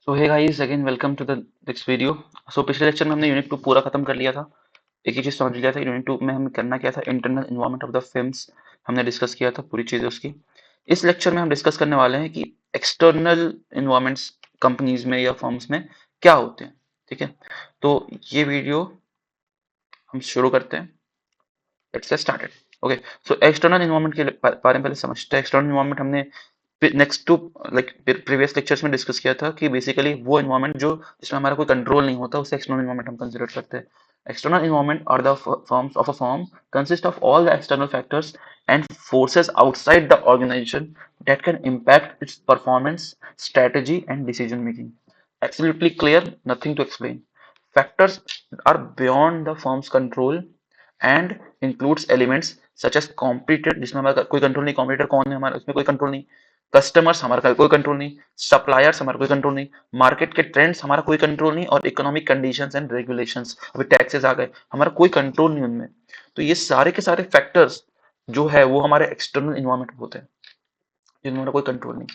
So hey guys again welcome to the next video. So पिछले lecture में हमने unit 2 पूरा खत्म कर लिया था। एक ही चीज समझ लिया था। यूनिट 2 में हमें करना क्या था, internal environment of the films हमने डिस्कस किया था पूरी चीजें उसकी। इस लेक्चर में हम डिस्कस करने वाले हैं कि एक्सटर्नल इन्वायरमेंट्स कंपनीज में या फर्म्स में क्या होते हैं। ठीक है, तो ये वीडियो हम शुरू करते हैं। Let's get started. Okay, so external environment के बारे में पहले समझते हैं। एक्सटर्नल इन्वायरमेंट हमने next to like previous lectures में डिस्कस किया था कि बेसिकली वो एनवायरनमेंट जो जिसमें हमारा कोई कंट्रोल नहीं होता उसे एक्सटर्नल एनवायरनमेंट हम कंसीडर करते हैं। External environment are the forms of a form consist of all the external factors and forces outside the organization that can impact its performance, strategy and decision making. Absolutely clear, nothing to explain. Factors are beyond the firm's control and includes elements such as competitor, जिसमें हमारा कोई control नहीं, competitor कौन है हमारा उसमें कोई control नहीं, कस्टमर्स हमारा कोई कंट्रोल नहीं, सप्लायर्स हमारा कोई कंट्रोल नहीं, मार्केट के ट्रेंड्स हमारा कोई कंट्रोल नहीं, और इकोनॉमिक कंडीशंस एंड रेगुलेशंस, अभी टैक्सेस आ गए, हमारा कोई कंट्रोल नहीं उनमें। तो ये सारे के सारे फैक्टर्स जो है वो हमारे एक्सटर्नल इन्वायरमेंट होते हैं जिनमें कोई कंट्रोल नहीं।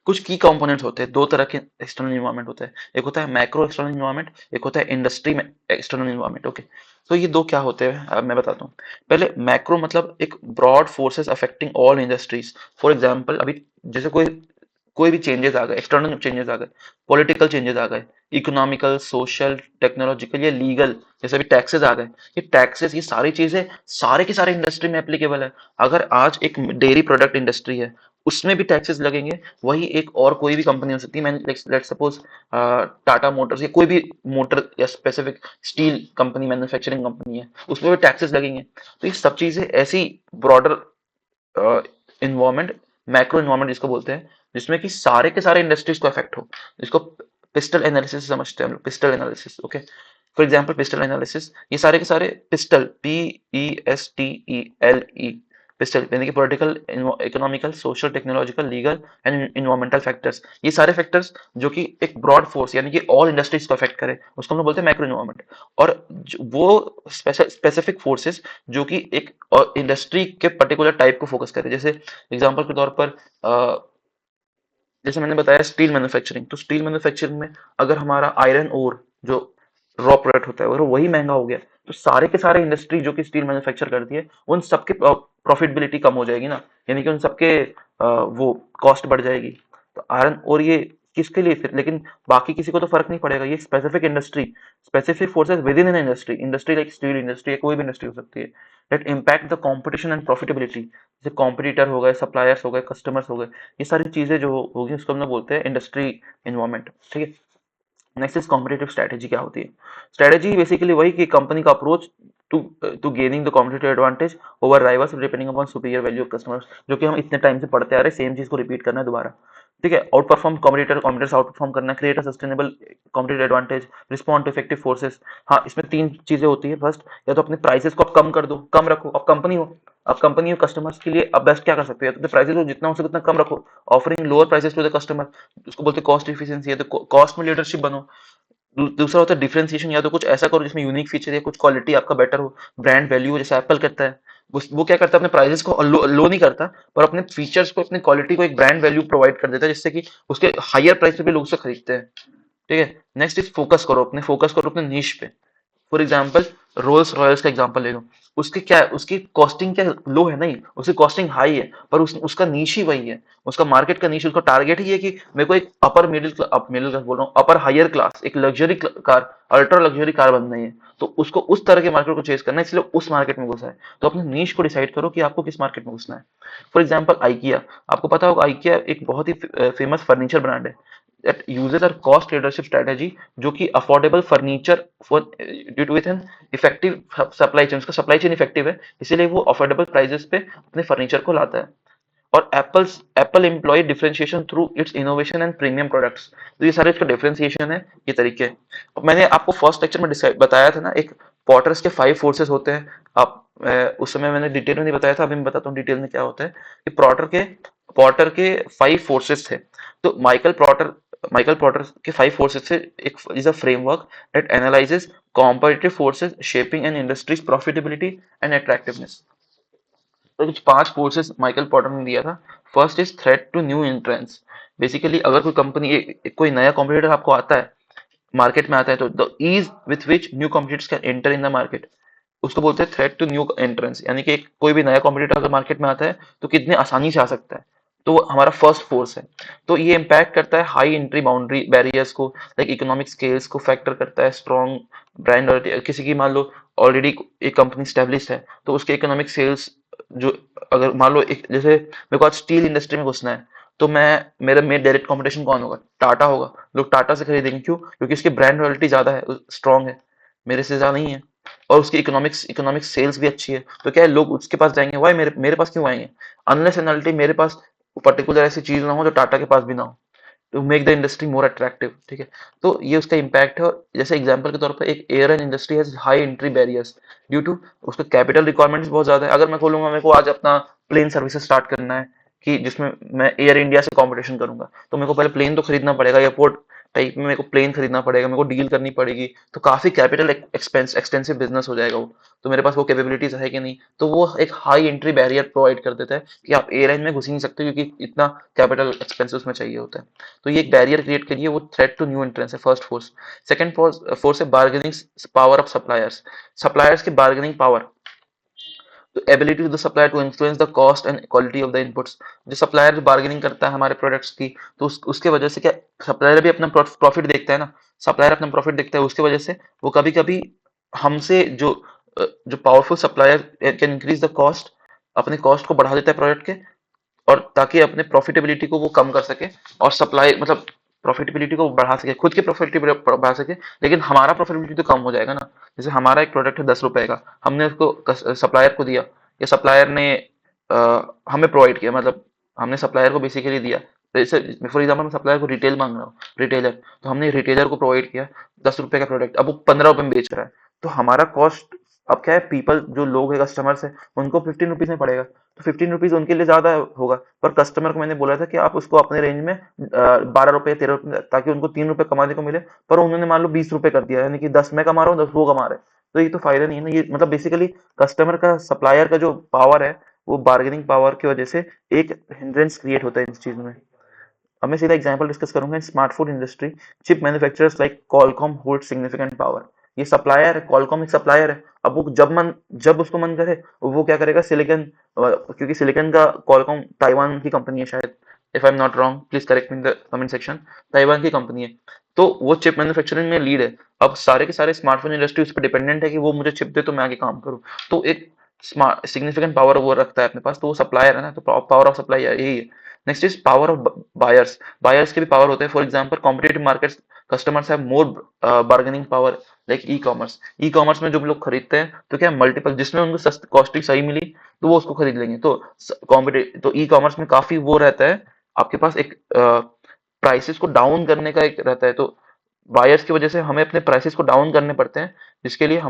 कुछ की कंपोनेंट्स होते हैं, दो तरह के एक्सटर्नल इन्वायरमेंट होते हैं, एक होता है मैक्रो एक्सटर्नल इन्वायरमेंट, एक होता है इंडस्ट्री में एक्सटर्नल इन्वायरमेंट। ओके, तो ये दो क्या होते हैं अब मैं बताता हूँ। पहले मैक्रो मतलब एक broad forces affecting all industries. For example अभी जैसे कोई कोई भी चेंजेस आ गए, एक्सटर्नल चेंजेस आ गए, पॉलिटिकल चेंजेस आ गए, इकोनॉमिकल, सोशल, टेक्नोलॉजिकल या लीगल, जैसे भी टैक्सेस आ गए, ये टैक्सेस ये सारी चीजें सारे की सारे इंडस्ट्री में एप्लीकेबल है। अगर आज एक डेयरी प्रोडक्ट इंडस्ट्री है उसमें भी टैक्सेस लगेंगे, वही एक और कोई भी कंपनी हो सकती है, लेट्स सपोज टाटा मोटर्स या कोई भी मोटर या specific steel company manufacturing company है, उसमें भी टैक्सेस लगेंगे। तो ये सब चीजें ऐसी ब्रॉडर इन्वायरमेंट, मैक्रो इन्वायरमेंट जिसको बोलते हैं, जिसमें कि सारे के सारे इंडस्ट्रीज को इफेक्ट हो, इसको पिस्टल एनालिसिस समझते हैं हम लोग, pistol analysis. Okay, for example pistol analysis, ये सारे के सारे पिस्टल, PESTELE, पिस्टल यानी कि political, economical, social, technological, legal and environmental factors, ये सारे फैक्टर्स जो कि एक ब्रॉड फोर्स यानी कि ऑल इंडस्ट्रीज को अफेक्ट करे उसको हम लोग बोलते हैं मैक्रो इन्वायरमेंट। और वो स्पेसिफिक फोर्सेस जो कि एक इंडस्ट्री के पर्टिकुलर टाइप को फोकस करे, जैसे एग्जांपल के तौर पर जैसे मैंने बताया स्टील मैन्युफैक्चरिंग, तो स्टील मैन्युफैक्चरिंग में अगर हमारा आयरन ओर जो रॉ प्रोडक्ट होता है अगर वही महंगा हो गया, तो सारे के सारे इंडस्ट्री जो कि स्टील मैन्युफैक्चर करती है उन सबके प्रॉफिटेबिलिटी कम हो जाएगी ना, यानी कि उन सबके वो कॉस्ट बढ़ जाएगी। तो आयरन और ये किसके लिए फिर, लेकिन बाकी किसी को तो फर्क नहीं पड़ेगा, ये specific industry, specific forces with in an industry, industry like steel industry या कोई भी इंडस्ट्री हो सकती है, that impact the competition and profitability, जैसे कॉम्पिटिटर हो गए, सप्लायर्स हो गए, कस्टमर्स हो गए, ये सारी चीजें जो होगी उसको हम लोग बोलते हैं इंडस्ट्री इन्वायरमेंट। ठीक है, नेक्स्ट इज कॉम्पिटेटिव स्ट्रेटेजी। क्या होती है स्ट्रेटेजी? बेसिकली वही कि कंपनी का approach to to gaining the competitive advantage over rivals depending upon superior value of customers, जो कि हम इतने टाइम से पढ़ते आ रहे हैं, सेम चीज को रिपीट करना है दोबारा। ठीक है, out perform competitor, competitors out perform करना, create a sustainable competitive advantage, respond to effective forces. हाँ, इसमें तीन चीजें होती है। फर्स्ट, या तो अपने प्राइसेस को आप कम कर दो, कम रखो, अब कंपनी हो कस्टमर्स के लिए अब बेस्ट क्या कर सकते हो, तो प्राइसेस को जितना हो सके उतना कम रखो, offering lower prices to the customer, उसको बोलते हैं कॉस्ट इफिशिएंसी, है तो कॉस्ट में लीडरशिप बनो। दूसरा होता है डिफरेंशिएशन, या तो कुछ ऐसा करो जिसमें यूनिक फीचर या कुछ क्वालिटी आपका बेटर हो, ब्रांड वैल्यू, जैसे एप्पल करता है। वो क्या करता है, अपने प्राइसेस को लो नहीं करता, पर अपने फीचर्स को, अपनी क्वालिटी को एक ब्रांड वैल्यू प्रोवाइड कर देता है, जिससे कि उसके हायर प्राइस पे भी लोग उसे खरीदते हैं। ठीक है, नेक्स्ट इज फोकस करो अपने नीश पे। फॉर एग्जाम्पल रोल्स रॉयल्स का एग्जाम्पल ले लो, उसकी क्या है, उसकी कॉस्टिंग क्या लो है नहीं, उसकी कॉस्टिंग हाई है, पर उसका नीश ही वही है, उसका मार्केट का नीश, उसका टारगेट ही है कि मेरे को एक मिडिल क्लास बोल रहा हूँ, अपर हायर क्लास, एक luxury car, ultra luxury car बननी है, तो उसको उस तरह के मार्केट को चेस करना है, इसलिए उस मार्केट में घुसा है। तो अपने नीश को डिसाइड करो कि आपको किस मार्केट में घुसना है। फॉर एग्जाम्पल आइकिया, आपको पता होगा आइकिया एक बहुत ही फेमस फर्नीचर ब्रांड है that uses a cost leadership strategy, जो कि affordable furniture for due to with an effective supply chain, उसका सप्लाई चेन इफेक्टिव है, इसीलिए वो अफोर्डेबल प्राइसेस पे अपने फर्नीचर को लाता है। और Apple employ differentiation through its innovation and premium products, तो ये सारे इसका डिफरेंशिएशन है, ये तरीके हैं। अब मैंने आपको फर्स्ट लेक्चर में बताया था ना, एक पॉटर्स के 5 फोर्सेस होते हैं। आप उस समय मैंने डिटेल में नहीं बताया था, अभी मैं बताता हूँ डिटेल में क्या होता है कि पॉटर के 5 फोर्सेस थे। तो माइकल पॉटर के 5 फोर्सेस से एक is a framework that analyses competitive forces shaping an industries profitability and attractiveness. तो कुछ 5 फोर्सेस माइकल पोर्टर ने दिया था। First is threat to new entrance. Basically अगर कोई कंपनी कोई नया कॉम्पिटिटर आपको आता है, मार्केट में आता है, तो the ease with which new competitors can enter in the market, उसको बोलते हैं थ्रेट टू न्यू एंट्रेंस। यानी कि कोई भी नया कॉम्पिटिटर अगर मार्केट में आता है तो कितने आसानी से आ सकता है। तो वो हमारा फर्स्ट फोर्स है। तो ये इम्पैक्ट करता है हाई एंट्री बाउंड्री बैरियर्स को, लाइक इकोनॉमिक स्केल्स को फैक्टर करता है, स्ट्रॉन्ग ब्रांड। और किसी की मान लो ऑलरेडी एक कंपनी स्टेब्लिश है, तो उसके इकोनॉमिक सेल्स जो, अगर मान लो एक जैसे मेरे को आज स्टील इंडस्ट्री में घुसना है, तो मेरा मेरे डायरेक्ट कंपटीशन कौन होगा? टाटा होगा। लोग टाटा से खरीदेंगे, क्यों? क्योंकि उसकी ब्रांड रॉयल्टी ज्यादा है, स्ट्रॉन्ग है, मेरे से ज्यादा नहीं है। और उसकी इकोनॉमिक सेल्स भी अच्छी है, तो क्या है, लोग उसके पास जाएंगे। वाई मेरे मेरे पास क्यों आएंगे? अनलेस एंड अनटिल मेरे पास पर्टिकुलर ऐसी चीज ना हो जो टाटा के पास भी ना हो, to make the industry more attractive. ठीक है, तो ये उसका इम्पैक्ट है। और जैसे एग्जांपल के तौर पर एक airline industry has high entry barriers due to उसका कैपिटल रिक्वायरमेंट्स बहुत ज्यादा है। अगर मैं खोलूंगा, मेरे को आज अपना प्लेन सर्विसेज स्टार्ट करना है कि जिसमें मैं एयर इंडिया से कंपटीशन करूंगा, तो मेरे को पहले प्लेन तो खरीदना पड़ेगा, एयरपोर्ट टाइप में मेरे को प्लेन खरीदना पड़ेगा, मेरे को डील करनी पड़ेगी। तो काफी कैपिटल एक्सपेंस एक्सटेंसिव बिजनेस हो जाएगा वो। तो मेरे पास वो कैपेबिलिटीज है कि नहीं? तो वो एक हाई एंट्री बैरियर प्रोवाइड कर देता है कि आप एयरलाइन में घुस ही नहीं सकते, क्योंकि इतना कैपिटल एक्सपेंस उसमें चाहिए होता है। तो ये एक बैरियर क्रिएट करिए, वो थ्रेट टू न्यू एंट्रेंस है, फर्स्ट फोर्स। सेकंड फोर्स है bargaining power of suppliers. Suppliers की बार्गेनिंग पावर, तो ability of the supplier to influence the cost and quality of the inputs. जो सप्लायर बार्गेनिंग करता है हमारे प्रोडक्ट्स की, तो उसके वजह से क्या, सप्लायर भी अपना प्रॉफिट देखता है ना। सप्लायर अपना प्रॉफिट देखता है, उसके वजह से वो कभी कभी हमसे जो powerful supplier can increase the cost, अपने कॉस्ट को बढ़ा देता है प्रोडक्ट के, और ताकि अपने प्रॉफिटेबिलिटी को वो कम कर सके, और सप्लाई मतलब प्रॉफिटेबिलिटी को बढ़ा सके, खुद की प्रॉफिटेबिलिटी बढ़ा सके, लेकिन हमारा प्रॉफिटेबिलिटी तो कम हो जाएगा ना। जैसे हमारा एक प्रोडक्ट है 10 रुपए का, हमने उसको सप्लायर को दिया, या सप्लायर ने हमें प्रोवाइड किया, मतलब हमने सप्लायर को बेसिकली दिया। जैसे फॉर एग्जाम्पल मैं सप्लायर को रिटेल मांग रहा हूँ, रिटेलर, तो हमने रिटेलर को प्रोवाइड किया 10 रुपए का प्रोडक्ट, अब वो 15 रुपए में बेच रहा है। तो हमारा कॉस्ट, अब क्या है, पीपल जो लोग है, कस्टमर्स है, उनको 15 रुपीज में पड़ेगा। तो 15 रुपीज उनके लिए ज्यादा होगा, पर कस्टमर को मैंने बोला था कि आप उसको अपने रेंज में 12 रुपए 13 रुपए, ताकि उनको 3 रुपए कमाने को मिले। पर उन्होंने मान लो 20 रुपए कर दिया, यानी कि 10 मैं कमा रहा हूँ, 10 वो कमा रहे हैं। तो ये तो फायदा नहीं है ना। ये मतलब बेसिकली कस्टमर का, सप्लायर का जो पावर है, वो बार्गेनिंग पावर की वजह से एक हिंड्रेंस क्रिएट होता है इस चीज में। अब मैं सीधा एग्जांपल डिस्कस करूंगा। In smartphone industry, chip manufacturers like Qualcomm hold significant power. ये सप्लायर है, कॉलकॉम एक सप्लायर है। अब वो जब उसको मन करे, वो क्या करेगा, सिलिकॉन, क्योंकि सिलिकॉन का, कॉलकॉम ताइवान की कंपनी है शायद, if I am not wrong, please correct me in the comment section. Taiwan की कंपनी है, तो वो चिप मैन्युफैक्चरिंग में लीड है। अब सारे के सारे स्मार्टफोन इंडस्ट्री उस पर डिपेंडेंट है कि वो मुझे चिप दे तो मैं आगे काम करूँ। तो एक स्मार्ट सिग्निफिकेंट पावर वो रखता है अपने पास, तो वो सप्लायर है ना। तो पावर ऑफ सप्लाई यही है। Next is power of buyers. Buyers के भी पावर होते हैं। For example competitive markets, customers have more bargaining power, like e commerce. E commerce में जो लोग खरीदते हैं, तो क्या मल्टीपल, जिसमें उनको सस्ती कॉस्टिंग सही मिली, तो वो उसको खरीद लेंगे। तो कॉम्पिटिटिव, तो ई कॉमर्स में काफी वो रहता है, आपके पास एक प्राइसेस को डाउन करने का एक रहता है। तो बायर्स की वजह से हमें अपने प्राइसेस को डाउन करने पड़ते हैं, जिसके लिए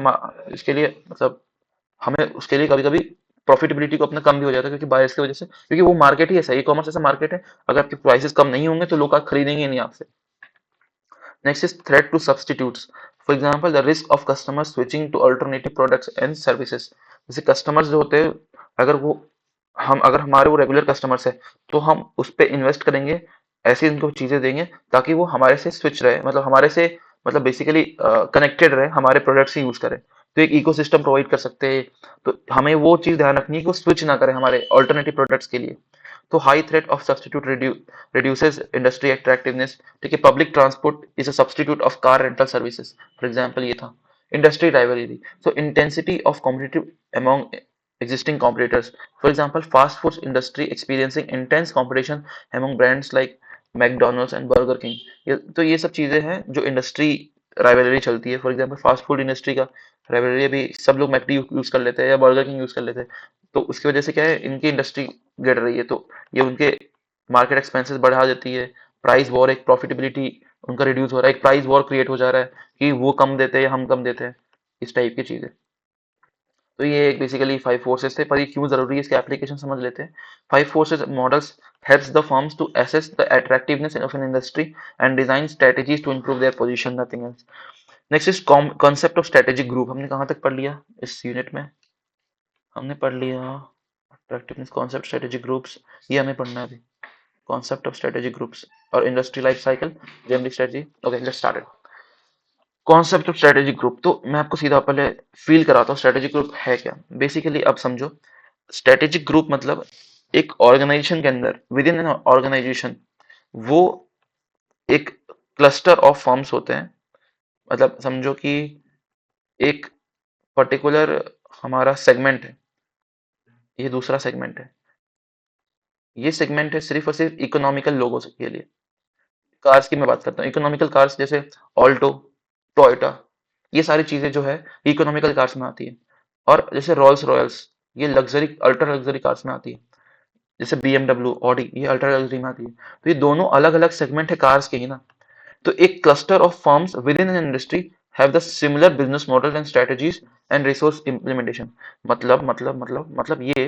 मतलब हमें उसके लिए कभी कभी प्रॉफिटेबिलिटी को अपना कम भी हो जाता है, क्योंकि बायर्स की वजह से, क्योंकि वो मार्केट ही ऐसा, ई कॉमर्स ऐसा मार्केट है, अगर आपके प्राइसेस कम नहीं होंगे तो लोग आप खरीदेंगे नहीं आपसे। Next is threat to substitutes. For example the risk of customers switching to alternative products and services. जैसे कस्टमर्स जो होते हैं, अगर वो अगर हमारे वो रेगुलर कस्टमर्स है, तो हम उस पे इन्वेस्ट करेंगे, ऐसी उनको चीजें देंगे ताकि वो हमारे से स्विच रहे, मतलब हमारे से, मतलब बेसिकली कनेक्टेड रहे, हमारे प्रोडक्ट्स ही यूज करे। तो एक इकोसिस्टम प्रोवाइड कर सकते हैं। तो हमें वो चीज ध्यान रखनी है कि वो स्विच ना करे हमारे ऑल्टरनेटिव प्रोडक्ट्स के लिए। तो high threat of substitute reduces industry attractiveness. ठीक है, public transport is a substitute of car rental services, for example ये था। Industry rivalry, so intensity of competitive among existing competitors. For example, fast food industry experiencing intense competition among brands like McDonald's and burger king. तो ये सब चीजें हैं जो industry rivalry चलती है। For example fast food industry का rivalry, अभी सब लोग मैकडी यूज कर लेते हैं या बर्गर किंग यूज कर लेते हैं। तो उसकी वजह से क्या है, इनकी इंडस्ट्री गिर रही है, तो ये उनके मार्केट एक्सपेंसेस बढ़ा देती है। प्राइस वॉर, एक प्रॉफिटेबिलिटी उनका रिड्यूस हो रहा है, एक प्राइस वॉर क्रिएट हो जा रहा है कि वो कम देते हैं या हम कम देते हैं, इस टाइप की चीजें। तो ये एक बेसिकली 5 फोर्सेस थे, पर ये क्यों जरूरी है इसके एप्लीकेशन समझ लेते हैं। 5 forces models helps the firms to assess the attractiveness of an industry and design strategies to improve their position, nothing else. Next is concept of strategic group। हमने कहाँ तक पढ़ लिया इस यूनिट में? हमने पढ़ लिया प्रैक्टिस कॉन्सेप्ट स्ट्रेटेजिक ग्रुप्स, ये हमें पढ़ना है अभी। कॉन्सेप्ट ऑफ स्ट्रेटेजिक ग्रुप्स और industry life cycle, generic strategy. Okay, let's start. Concept of strategic group, तो मैं आपको सीधा पहले फील कराता हूँ स्ट्रेटेजिक ग्रुप है क्या। बेसिकली अब समझो, स्ट्रेटेजिक ग्रुप मतलब एक ऑर्गेनाइजेशन के अंदर, विद इन एन ऑर्गेनाइजेशन, वो एक क्लस्टर ऑफ फर्म्स होते हैं। मतलब समझो कि एक पर्टिकुलर हमारा सेगमेंट है, ये दूसरा सेगमेंट है, ये सेगमेंट है सिर्फ और सिर्फ इकोनॉमिकल लोगों के लिए। कार्स की मैं बात करता हूँ, इकोनॉमिकल कार्स जैसे ऑल्टो, टोयोटा, ये सारी चीजें जो है इकोनॉमिकल कार्स में आती है। और जैसे रॉल्स रॉयल्स, ये लग्जरी अल्ट्रा लग्जरी कार्स में आती है। जैसे BMW, ऑडी, ये अल्ट्रा लग्जरी में आती है। तो ये दोनों अलग अलग सेगमेंट है कार्स के ही ना। तो एक cluster of firms with in an industry have the similar business model and strategies and resource implementation. मतलब ये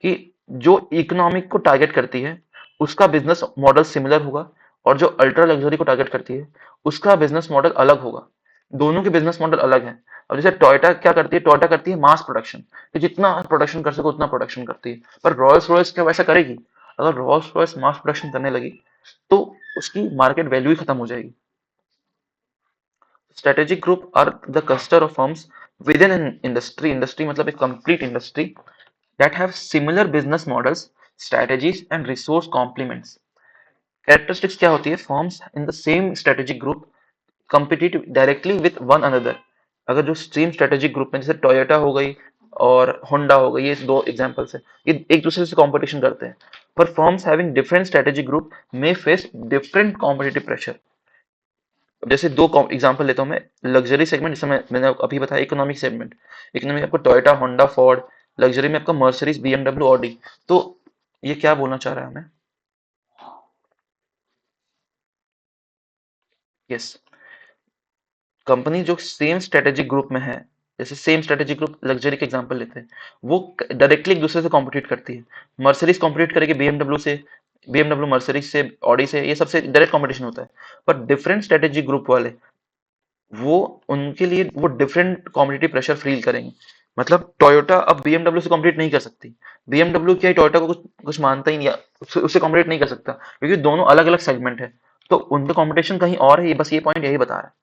कि जो इकोनॉमिक को टारगेट करती है उसका बिजनेस मॉडल सिमिलर होगा, और जो अल्ट्रा लग्जरी को टारगेट करती है उसका बिजनेस मॉडल अलग होगा। दोनों के बिजनेस मॉडल अलग है। अब जैसे टोयोटा क्या करती है, टोयोटा करती है मास प्रोडक्शन, कि जितना प्रोडक्शन कर सके उतना प्रोडक्शन करती है। पर रॉयल्स रॉयल्स क्या वैसा करेगी? अगर रॉयल्स रॉयल्स मास प्रोडक्शन करने लगी तो उसकी मार्केट वैल्यू ही खत्म हो जाएगी। Strategic group are the cluster of firms within an industry. Industry मतलब एक complete industry that have similar business models, strategies and resource complements. Characteristics क्या होती है? Firms in the same strategic group compete directly with one another. अगर जो same strategic group में, जैसे Toyota हो गई और होंडा हो गई, ये दो एग्जांपल्स है, ये एक दूसरे से कंपटीशन करते हैं। पर firms having different strategic group may face different competitive pressure. जैसे दो एग्जांपल लेता हूँ मैं। लग्जरी सेगमेंट, जैसे मैंने अभी बताया, इकोनॉमिक सेगमेंट, इकोनॉमिक आपको टोयोटा, होंडा, फोर्ड। लग्जरी में आपका मर्सिडीज, BMW, ऑडी। तो ये क्या बोलना चाह रहा है हमें? यस, कंपनी जो सेम स्ट्रेटेजिक ग्रुप में है, जैसे सेम स्ट्रेटेजिक ग्रुप लग्जरी के एग्जांपल लेते हैं, वो डायरेक्टली एक दूसरे से कॉम्पिटिट करती है। मर्सिडीज कॉम्पिटिट करेगी BMW से, BMW मर्सिडीज से, ऑडी से, ये सबसे डायरेक्ट कॉम्पिटिशन होता है। पर डिफरेंट स्ट्रेटेजिक ग्रुप वाले, वो उनके लिए वो डिफरेंट कॉम्पिटिटिव प्रेशर फील करेंगे। मतलब टोयोटा अब BMW से कॉम्पिटिट नहीं कर सकती। BMW क्या है, टोयोटा को कुछ कुछ मानता ही नहीं, उससे कॉम्पिटिट नहीं कर सकता, क्योंकि दोनों अलग अलग सेगमेंट है। तो उनका कॉम्पिटिशन कहीं और है, ये बस ये पॉइंट यही बता रहा है,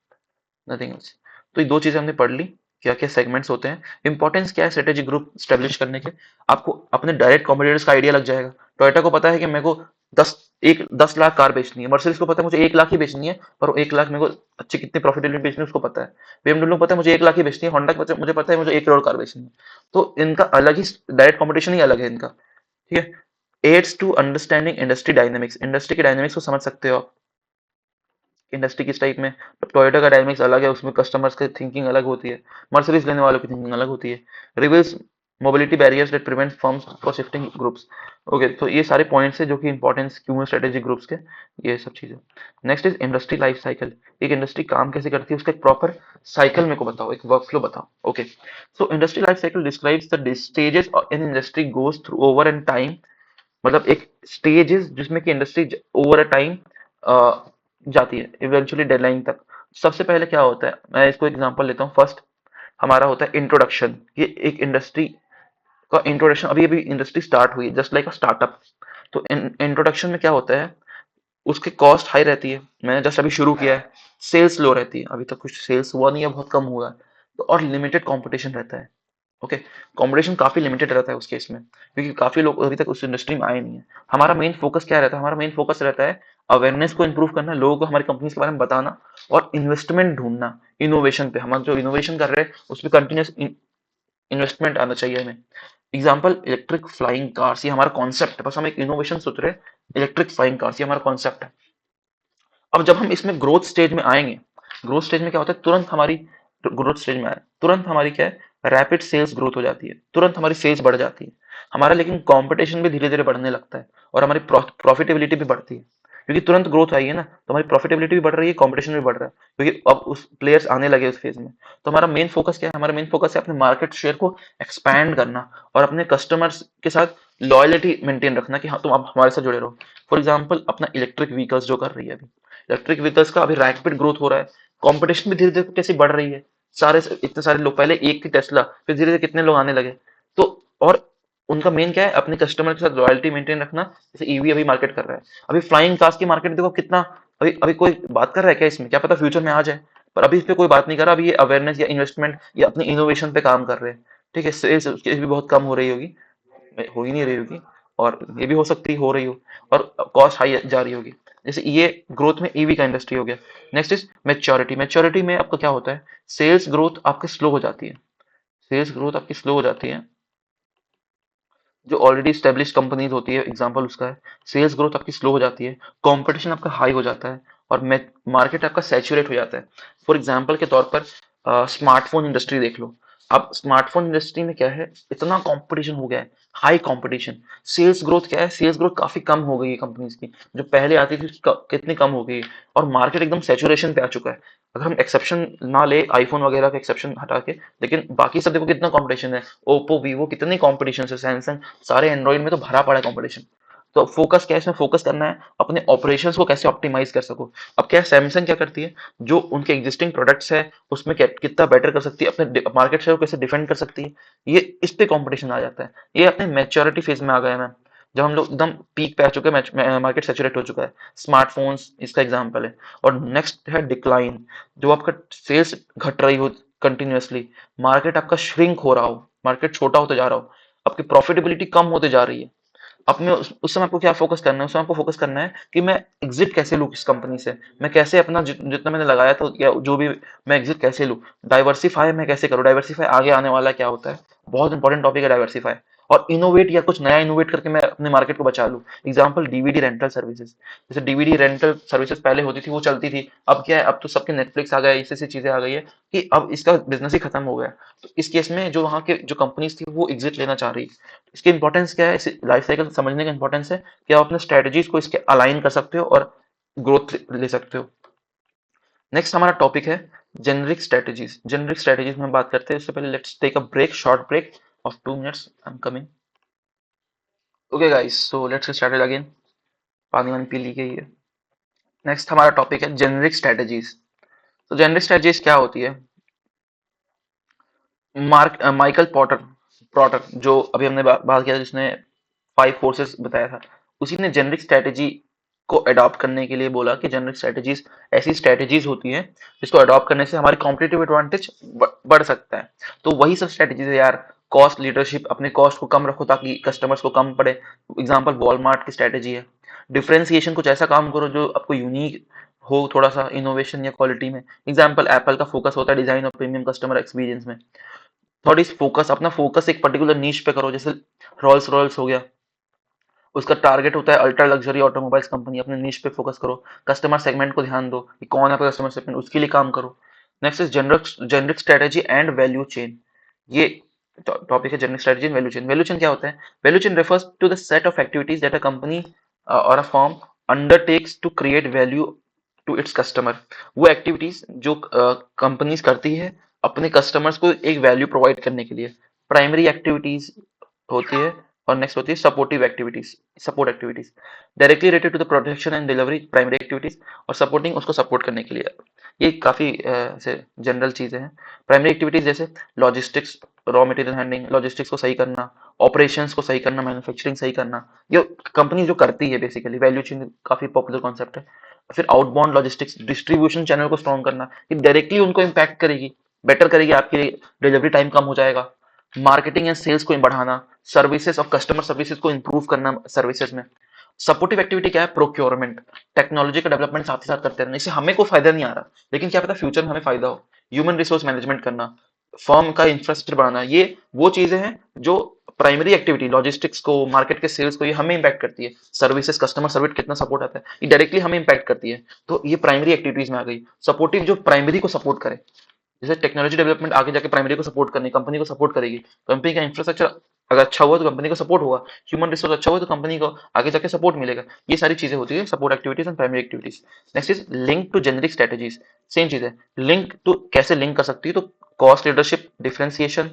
नथिंग एल्स। तो ये दो चीजें हमने पढ़ ली, क्या क्या सेगमेंट्स होते हैं, इंपॉर्टेंस क्या है स्ट्रेटेजिक ग्रुप स्टेब्लिश करने के। आपको अपने डायरेक्ट कॉम्पिटिटर्स का आइडिया लग जाएगा। टोयोटा को पता है कि मेरे को 10 लाख कार बेचनी है, मर्सिडीज को पता है मुझे 1 लाख ही बेचनी है, पर वो 1 लाख मेरे को अच्छी कितनी प्रॉफिटेबिलिटी बेचनी है उसको पता है। BMW को पता है मुझे 1 लाख ही बेचनी है, होंडा को मुझे पता है मुझे 1 करोड़ कार बेचनी है। तो इनका अलग ही डायरेक्ट कॉम्पिटिशन ही अलग है इनका। ठीक है। Aids to understanding industry dynamics, industry के डायनेमिक्स को समझ सकते हो आप, इंडस्ट्री किस टाइप में। टोयोटा का डायनेमिक्स अलग है, उसमें कस्टमर्स की थिंकिंग अलग होती है, मर्सिडीज लेने वालों की थिंकिंग अलग होती है। Reveals mobility barriers that prevent firms for shifting groups. Okay, तो ये सारे पॉइंट्स है जो कि इंपॉर्टेंस क्यों है स्ट्रेटेजिक ग्रुप्स के, ये सब चीजें। Next is industry life cycle. एक इंडस्ट्री काम कैसे करती है उसका एक प्रॉपर साइकिल मेरे को बताओ, एक वर्क फ्लो बताओ। Okay, so industry life cycle describes the stages in industry goes through over an time. मतलब एक स्टेजेस जिसमें कि इंडस्ट्री ओवर अ टाइम जाती है इवेंचुअली डेडलाइन तक। सबसे पहले क्या होता है, मैं इसको एग्जांपल लेता हूँ। फर्स्ट हमारा होता है इंट्रोडक्शन। ये एक इंडस्ट्री का इंट्रोडक्शन, अभी अभी इंडस्ट्री स्टार्ट हुई, जस्ट लाइक अ स्टार्टअप। तो इंट्रोडक्शन में क्या होता है, उसकी कॉस्ट हाई रहती है, मैंने जस्ट अभी शुरू किया है। सेल्स लो रहती है, अभी तक कुछ सेल्स हुआ नहीं है, बहुत कम हुआ है। तो और लिमिटेड कंपटीशन रहता है। ओके, कंपटीशन काफी लिमिटेड रहता है उस केस में, क्योंकि काफी लोग अभी तक उस इंडस्ट्री में आए नहीं है। हमारा मेन फोकस क्या रहता है, हमारा मेन फोकस रहता है अवेयरनेस को इंप्रूव करना, लोगों को हमारी कंपनीज के बारे में बताना, और इन्वेस्टमेंट ढूंढना इनोवेशन पे। हम जो इनोवेशन कर रहे हैं उस पर कंटिन्यूस इन्वेस्टमेंट आना चाहिए हमें। एग्जाम्पल इलेक्ट्रिक फ्लाइंग कार्स, ये हमारा कॉन्सेप्ट है, बस हम एक इनोवेशन सोच रहे हैं। इलेक्ट्रिक फ्लाइंग कार्स ये हमारा कॉन्सेप्ट है। अब जब हम इसमें ग्रोथ स्टेज में आएंगे, ग्रोथ स्टेज में क्या होता है, तुरंत हमारी ग्रोथ स्टेज में आए तुरंत हमारी क्या है, रैपिड सेल्स ग्रोथ हो जाती है, तुरंत हमारी सेल्स बढ़ जाती है हमारा। लेकिन कंपटीशन भी धीरे धीरे बढ़ने लगता है, और हमारी प्रॉफिटेबिलिटी भी बढ़ती है, क्योंकि तुरंत ग्रोथ आई है ना, तो हमारी प्रॉफिटेबिलिटी भी बढ़ रही है, कंपटीशन भी बढ़ रहा है, क्योंकि अब उस प्लेयर्स आने लगे उस फेज में। तो हमारा मेन फोकस क्या है, हमारा मेन फोकस है अपने मार्केट शेयर को एक्सपैंड करना, और अपने कस्टमर्स के साथ लॉयलिटी मेंटेन रखना, कि हाँ तुम अब हमारे साथ जुड़े रहो। फॉर एग्जाम्पल अपना इलेक्ट्रिक व्हीकल्स जो कर रही है अभी, इलेक्ट्रिक व्हीकल्स का अभी रैपिड ग्रोथ हो रहा है, कंपटीशन भी धीरे धीरे कैसे बढ़ रही है। सारे इतने सारे लोग, पहले एक थी टेस्ला, फिर धीरे धीरे कितने लोग आने लगे। तो और उनका मेन क्या है, अपने कस्टमर के साथ लॉयल्टी मेंटेन रखना। जैसे ईवी अभी मार्केट कर रहा है, अभी फ्लाइंग कार्स की मार्केट देखो कितना, अभी अभी कोई बात कर रहा है क्या इसमें, क्या पता फ्यूचर में आ जाए, पर अभी इस पे कोई बात नहीं कर रहा। अभी ये अवेयरनेस या इन्वेस्टमेंट या अपनी इनोवेशन पे काम कर रहे हैं। ठीक है, सेल्स उसकी भी बहुत कम हो रही होगी, हो ही नहीं रही होगी, और ये भी हो सकती हो रही हो, और कॉस्ट हाई जा रही होगी। जैसे ये ग्रोथ में ईवी का इंडस्ट्री हो गया। Next is maturity. मैच्योरिटी में आपका क्या होता है, सेल्स ग्रोथ आपकी स्लो हो जाती है। सेल्स ग्रोथ आपकी स्लो हो जाती है, जो ऑलरेडी स्टेब्लिश कंपनीज होती है, एग्जांपल उसका है। सेल्स ग्रोथ आपकी स्लो हो जाती है, कंपटीशन आपका हाई हो जाता है, और मार्केट आपका सैचुरेट हो जाता है। फॉर एग्जांपल के तौर पर स्मार्टफोन इंडस्ट्री देख लो। अब स्मार्टफोन इंडस्ट्री में क्या है, इतना कंपटीशन हो गया है, हाई कंपटीशन। सेल्स ग्रोथ क्या है, सेल्स ग्रोथ काफी कम हो गई है कंपनीज की, जो पहले आती थी कितनी कम हो गई है, और मार्केट एकदम सैचुरेशन पे आ चुका है। अगर हम एक्सेप्शन ना ले, आईफोन वगैरह का एक्सेप्शन हटा के, लेकिन बाकी सब देखो कितना कंपटीशन है। ओप्पो, वीवो, कितनी कंपटीशन है, सैमसंग, सारे एंड्रॉइड में तो भरा पड़ा है कंपटीशन। तो फोकस क्या है, इसमें फोकस करना है अपने ऑपरेशंस को कैसे ऑप्टिमाइज कर सको। अब क्या है, सैमसंग क्या करती है, जो उनके एग्जिस्टिंग प्रोडक्ट्स है उसमें कितना बेटर कर सकती है, अपने मार्केट शेयर को कैसे डिफेंड कर सकती है, ये इस पे कंपटीशन आ जाता है। ये अपने मैच्योरिटी फेज में आ गया है मैम, जब हम लोग एकदम पीक पे आ चुके हैं, मार्केट सेचुरेट हो चुका है। स्मार्टफोन्स इसका एग्जांपल है। और नेक्स्ट है डिक्लाइन, जो आपका सेल्स घट रही हो कंटिन्यूअसली, मार्केट आपका श्रिंक हो रहा हो, मार्केट छोटा होते जा रहा हो, आपकी प्रॉफिटेबिलिटी कम होते जा रही है। अपने उस समय आपको क्या फोकस करना है, उस समय आपको फोकस करना है कि मैं एग्जिट कैसे लूँ इस कंपनी से, मैं कैसे अपना जितना मैंने लगाया था या जो भी, मैं एग्जिट कैसे लूँ, डाइवर्सिफाई मैं कैसे करूँ, डाइवर्सिफाई आगे आने वाला क्या होता है, बहुत इंपॉर्टेंट टॉपिक है डाइवर्सिफाई। और इनोवेट या कुछ नया इनोवेट करके मैं अपने मार्केट को बचा लूँ। एग्जाम्पल डीवीडी रेंटल सर्विसेज, जैसे डीवीडी रेंटल सर्विसेज पहले होती थी, वो चलती थी। अब क्या है, अब तो सबके नेटफ्लिक्स आ गया, ऐसी ऐसी चीजें आ गई है कि अब इसका बिजनेस ही खत्म हो गया। तो इस केस में जो वहाँ के जो कंपनीज थी वो एग्जिट लेना चाह रही है। इसकी इंपॉर्टेंस क्या है, इस लाइफ साइकिल समझने का इंपॉर्टेंस है कि आप अपने स्ट्रेटजीज को इसके अलाइन कर सकते हो और ग्रोथ ले सकते हो। नेक्स्ट हमारा टॉपिक है जेनरिक स्ट्रेटजीज। जेनरिक स्ट्रेटजीज में बात करते हैं, उससे पहले let's take a break, short break of 2 minutes, I am coming. Okay guys, so let's get started again. पानी वानी पी ली गई है। नेक्स्ट हमारा टॉपिक है जेनरिक स्ट्रेटजीज। तो जेनरिक स्ट्रेटजीज क्या होती है, माइकल पॉटर पॉटर जो अभी हमने बात किया, जिसने 5 फोर्सेस बताया था, उसी ने जेनरिक स्ट्रेटेजी को अडॉप्ट करने के लिए बोला कि जेनरिक स्ट्रेटेजीज ऐसी स्ट्रेटेजीज होती हैं जिसको अडॉप्ट करने से हमारी कॉम्पिटिटिव एडवांटेज बढ़ सकता है। तो वही सब स्ट्रेटेजीज है यार। कॉस्ट लीडरशिप, अपने कॉस्ट को कम रखो ताकि कस्टमर्स को कम पड़े। एग्जांपल वॉलमार्ट की स्ट्रेटेजी है। डिफरेंशिएशन, कुछ ऐसा काम करो जो आपको यूनिक हो, थोड़ा सा इनोवेशन या क्वालिटी में। एग्जांपल एप्पल का फोकस होता है डिजाइन और प्रीमियम कस्टमर एक्सपीरियंस में। थोड़ी फोकस, अपना फोकस एक पर्टिकुलर नीश पे करो, जैसे रोल्स रॉयल्स हो गया, उसका टारगेट होता है अल्ट्रा लग्जरी ऑटोमोबाइल्स कंपनी, अपने निश पे फोकस करो। कस्टमर सेगमेंट को ध्यान दो कि कौन है आपका कस्टमर सेगमेंट, उसके लिए काम करो। Next is generic strategy and value chain. ये टॉपिक है generic strategy and value chain. Value chain क्या होता है, value chain refers to the set of activities that a company or a firm undertakes to create value to its customer. वो activities जो companies करती है अपने customers को एक वैल्यू प्रोवाइड करने के लिए। प्राइमरी एक्टिविटीज होती है, और नेक्स्ट होती है supportive activities. Support activities directly related to the production and delivery, primary activities, और सपोर्टिंग, उसको सपोर्ट करने के लिए। ये काफी ऐसे जनरल चीजें हैं। प्राइमरी एक्टिविटीज जैसे logistics, raw material handling, logistics को सही करना, ऑपरेशंस को सही करना, मैन्युफैक्चरिंग सही करना, ये कंपनी जो करती है बेसिकली। वैल्यू चेन काफी पॉपुलर कॉन्सेप्ट है। फिर आउटबाउंड लॉजिस्टिक्स, डिस्ट्रीब्यूशन चैनल को स्ट्रॉन्ग करना, ये डायरेक्टली उनको इम्पैक्ट करेगी, बेटर करेगी, आपकी डिलीवरी टाइम कम हो जाएगा। मार्केटिंग एंड सेल्स को बढ़ाना, सर्विसेज और कस्टमर सर्विसेज को इंप्रूव करना सर्विसेज में। सपोर्टिव एक्टिविटी क्या है, प्रोक्योरमेंट, टेक्नोलॉजी का डेवलपमेंट साथ ही साथ करते रहना। इससे हमें कोई फायदा नहीं आ रहा, लेकिन क्या पता फ्यूचर में हमें फायदा हो। ह्यूमन रिसोर्स मैनेजमेंट करना, फर्म का इंफ्रास्ट्रक्चर बढ़ाना, ये वो चीजें हैं जो प्राइमरी एक्टिविटी, लॉजिस्टिक्स को, मार्केट के सेल्स को, ये हमें इम्पैक्ट करती है। सर्विसेज, कस्टमर सर्विस कितना सपोर्ट आता है, ये डायरेक्टली हमें इम्पैक्ट करती है। तो ये प्राइमरी एक्टिविटीज में आ गई। सपोर्टिव जो प्राइमरी को सपोर्ट करे, जैसे टेक्नोलॉजी डेवलपमेंट आगे जाके प्राइमरी को सपोर्ट करनी, कंपनी को सपोर्ट करेगी। कंपनी का इंफ्रास्ट्रक्चर अगर अच्छा हुआ तो कंपनी को सपोर्ट होगा, ह्यूमन रिसोर्स अच्छा हुआ तो कंपनी को आगे जाके सपोर्ट मिलेगा। ये सारी चीजें होती है support activities and primary activities. Next is link too generic strategies. Same चीज है, लिंक टू कैसे लिंक कर सकती है, तो कॉस्ट लीडरशिप, डिफरेंशिएशन,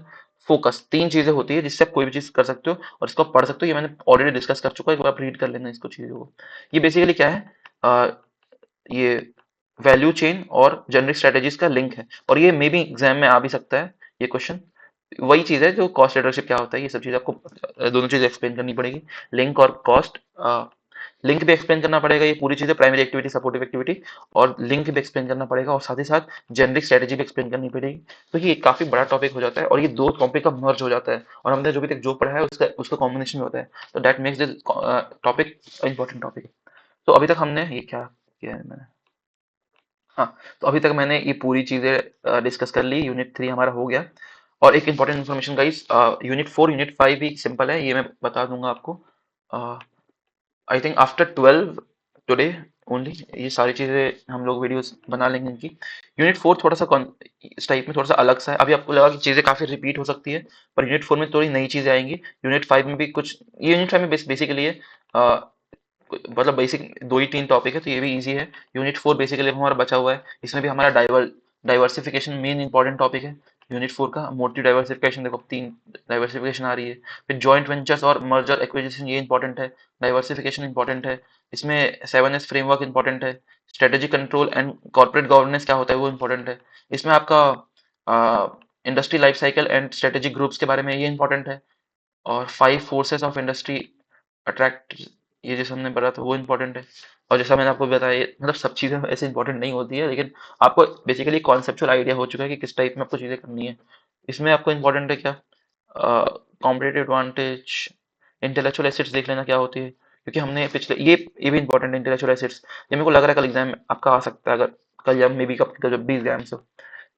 फोकस, तीन चीजें होती है जिससे आप कोई भी चीज कर सकते हो और इसको आप पढ़ सकते हो। ये मैंने ऑलरेडी डिस्कस कर चुका है, एक बार आप रीड कर लेना इसको, चीजों को। ये बेसिकली क्या है, ये वैल्यू चेन और जेनरिक स्ट्रेटेजीज का लिंक है, और ये मे बी एग्जाम में आ भी सकता है ये क्वेश्चन। वही चीज़ है जो कॉस्ट लीडरशिप क्या होता है, ये सब चीज़ आपको दोनों चीज़ एक्सप्लेन करनी पड़ेगी। लिंक और कॉस्ट, लिंक भी एक्सप्लेन करना पड़ेगा, ये पूरी चीज़ें प्राइमरी एक्टिविटी, सपोर्टिव एक्टिविटी, और लिंक भी एक्सप्लेन करना पड़ेगा, और साथ ही साथ जेनरिक स्ट्रेटेजी भी एक्सप्लेन करनी पड़ेगी। तो ये काफ़ी बड़ा टॉपिक हो जाता है, और ये दो टॉपिक का मर्ज हो जाता है, और हमने जो भी तक जो पढ़ा है उसका उसका कॉम्बिनेशन में होता है। तो that makes this topic important topic. तो अभी तक हमने ये क्या किया है मैंने, हाँ, तो अभी तक मैंने ये पूरी चीज़ें डिस्कस कर ली, यूनिट 3 हमारा हो गया। और एक important information guys, unit 4 unit 5 भी सिंपल है, ये मैं बता दूंगा आपको। I think after 12 today only, ये सारी चीज़ें हम लोग वीडियोस बना लेंगे इनकी। यूनिट 4 थोड़ा सा इस टाइप में थोड़ा सा अलग सा है, अभी आपको लगा कि चीज़ें काफ़ी रिपीट हो सकती है, पर यूनिट 4 में थोड़ी नई चीज़ें आएंगी। यूनिट 5 में भी कुछ, ये यूनिट 5 में बेसिकली है, मतलब बेसिक दो ही तीन टॉपिक है, तो ये भी इजी है। यूनिट 4 बेसिकली हमारा बचा हुआ है, इसमें भी हमारा डाइवर्सिफिकेशन मेन इंपॉर्टेंट टॉपिक है। यूनिट 4 का मोटिव डाइवर्सिफिकेशन, देखो 3 डाइवर्सिफिकेशन आ रही है। फिर जॉइंट वेंचर्स और मर्जर एक्विजिशन, ये इंपॉर्टेंट है। डाइवर्सिफिकेशन इंपॉर्टेंट है। इसमें 7S फ्रेमवर्क इंपॉर्टेंट है। Strategic control and corporate governance क्या होता है वो इंपॉर्टेंट है। इसमें आपका industry life cycle and strategic groups के बारे में ये इंपॉर्टेंट है। और 5 फोर्सेस ऑफ इंडस्ट्री अट्रैक्ट, ये जैसे हमने पढ़ा था वो इम्पोर्टेंट है। और जैसा मैंने आपको बताया, मतलब सब चीज़ें ऐसे इंपॉर्टेंट नहीं होती है, लेकिन आपको बेसिकली कॉन्सेप्चुअल आइडिया हो चुका है कि किस टाइप में आपको चीज़ें करनी है। इसमें आपको इम्पोर्टेंट है क्या, कॉम्पिटिटिव एडवांटेज, इंटेलेक्चुअल एसेट्स देख लेना क्या होती है, क्योंकि हमने पिछले ये भी इंपॉर्टेंट है इंटेलेक्चुअल एसेट्स। ये मेरे को लग रहा है कल एग्जाम आपका आ सकता है, अगर कल या मे बी कब जब भी एग्जाम्स हो।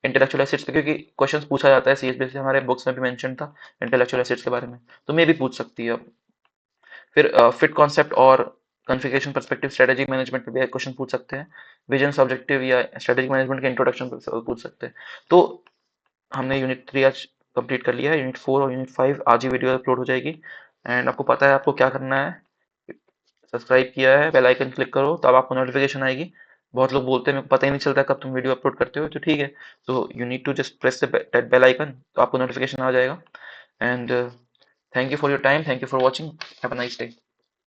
इंटेलेक्चुअल एसेट्स पे क्योंकि क्वेश्चंस पूछा जाता है, सीएसबी से हमारे बुक्स में भी मेंशन था इंटेलेक्चुअल एसेट्स के बारे में, तो मे भी पूछ सकती है। फिर फिट कॉन्सेप्ट और कॉन्फ़िगरेशन पर्सपेक्टिव स्ट्रेटेजिक मैनेजमेंट पे भी क्वेश्चन पूछ सकते हैं। विजन ऑब्जेक्टिव या स्ट्रेटेजिक मैनेजमेंट के इंट्रोडक्शन पे पूछ सकते हैं। तो हमने यूनिट 3 आज कंप्लीट कर लिया है। यूनिट 4 और यूनिट 5 आज ही वीडियो अपलोड हो जाएगी। एंड आपको पता है आपको क्या करना है, सब्सक्राइब किया है, बेल आइकन क्लिक करो, तब आपको नोटिफिकेशन आएगी। बहुत लोग बोलते हैं मेरे को पता ही नहीं चलता कब तुम वीडियो अपलोड करते हो, तो ठीक है, तो you need to just press that bell icon, तो आपको नोटिफिकेशन आ जाएगा। And thank you for your time, thank you for watching, have a nice day.